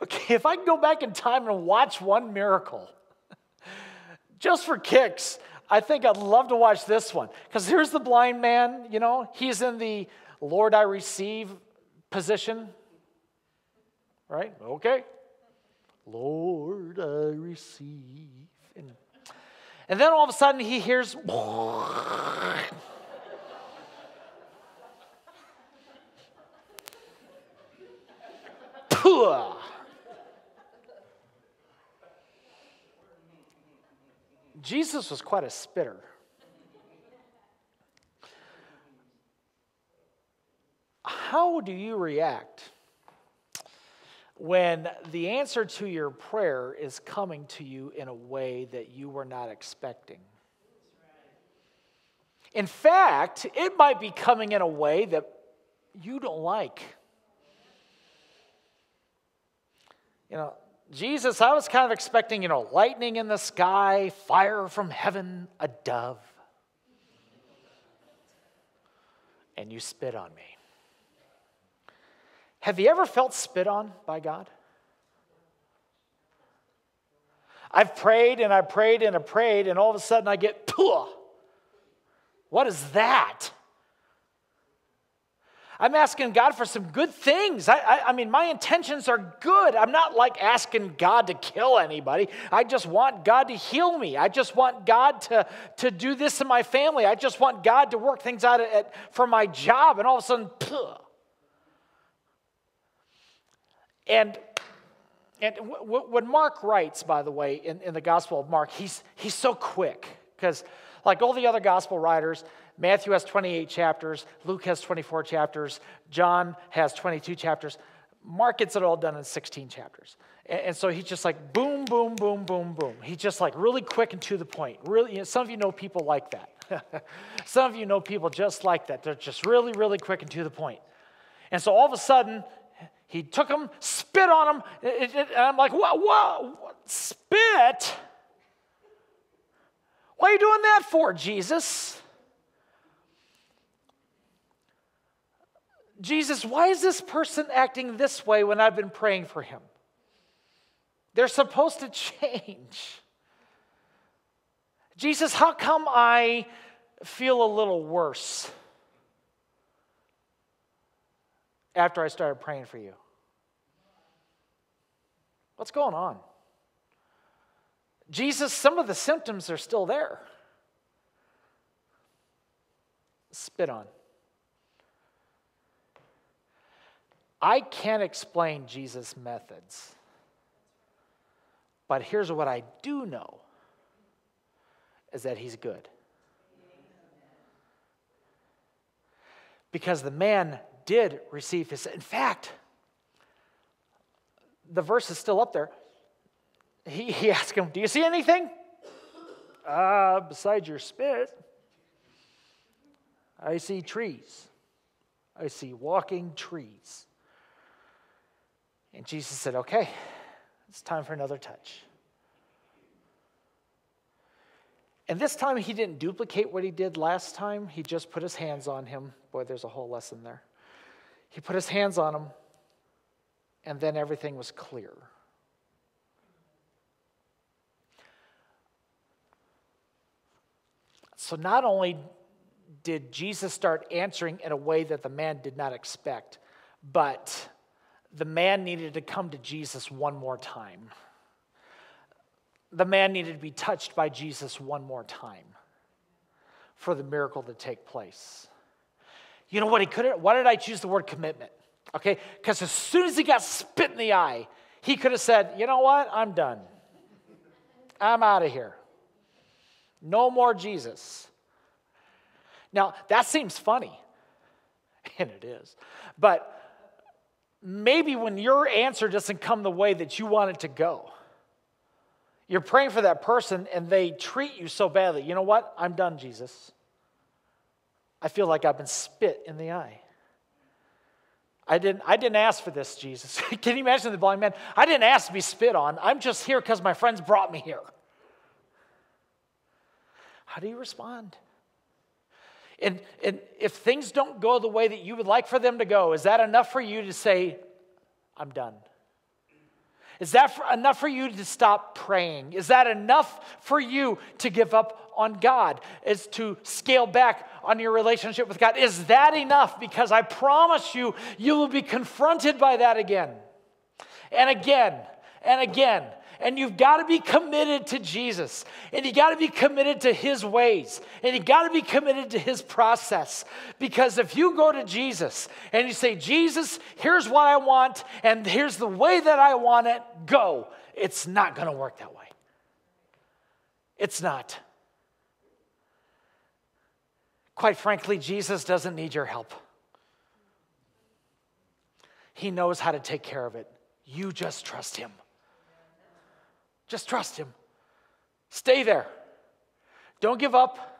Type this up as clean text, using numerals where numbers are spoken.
Okay, if I can go back in time and watch one miracle, just for kicks, I think I'd love to watch this one. Because here's the blind man, he's in the Lord, I receive position. Right? Okay. Lord, I receive. And then all of a sudden he hears... Jesus was quite a spitter. How do you react when the answer to your prayer is coming to you in a way that you were not expecting? In fact, it might be coming in a way that you don't like. Jesus, I was kind of expecting, lightning in the sky, fire from heaven, a dove. And you spit on me. Have you ever felt spit on by God? I've prayed and I prayed and I prayed, and all of a sudden I get, Pooh! What is that? I'm asking God for some good things. I mean, my intentions are good. I'm not like asking God to kill anybody. I just want God to heal me. I just want God to do this in my family. I just want God to work things out for my job. And all of a sudden, Pooh! And when Mark writes, by the way, in the Gospel of Mark, he's so quick. Because like all the other Gospel writers, Matthew has 28 chapters, Luke has 24 chapters, John has 22 chapters. Mark gets it all done in 16 chapters. And so he's just like boom, boom, boom, boom, boom. He's just like really quick and to the point. Really, some of you know people like that. Some of you know people just like that. They're just really, really quick and to the point. And so all of a sudden, he took him, spit on him, and I'm like, whoa, spit? What are you doing that for, Jesus? Jesus, why is this person acting this way when I've been praying for him? They're supposed to change. Jesus, how come I feel a little worse after I started praying for you? What's going on? Jesus, some of the symptoms are still there. Spit on. I can't explain Jesus' methods, but here's what I do know, is that he's good. Because the man did receive his, in fact, the verse is still up there. He asked him, do you see anything? Besides your spit, I see trees. I see walking trees. And Jesus said, okay, it's time for another touch. And this time he didn't duplicate what he did last time. He just put his hands on him. Boy, there's a whole lesson there. He put his hands on him, and then everything was clear. So not only did Jesus start answering in a way that the man did not expect, but the man needed to come to Jesus one more time. The man needed to be touched by Jesus one more time for the miracle to take place. You know what he could have? Why did I choose the word commitment? Okay, because as soon as he got spit in the eye, he could have said, you know what? I'm done. I'm out of here. No more Jesus. Now, that seems funny, and it is. But maybe when your answer doesn't come the way that you want it to go, you're praying for that person and they treat you so badly. You know what? I'm done, Jesus. I feel like I've been spit in the eye. I didn't ask for this, Jesus. Can you imagine the blind man? I didn't ask to be spit on. I'm just here because my friends brought me here. How do you respond? And if things don't go the way that you would like for them to go, is that enough for you to say, I'm done? Is that enough for you to stop praying? Is that enough for you to give up on God? Is to scale back on your relationship with God? Is that enough? Because I promise you, you will be confronted by that again and again and again. And you've got to be committed to Jesus. And you got to be committed to his ways. And you got to be committed to his process. Because if you go to Jesus and you say, Jesus, here's what I want, and here's the way that I want it, go. It's not going to work that way. It's not. Quite frankly, Jesus doesn't need your help. He knows how to take care of it. You just trust him. Just trust him. Stay there. Don't give up.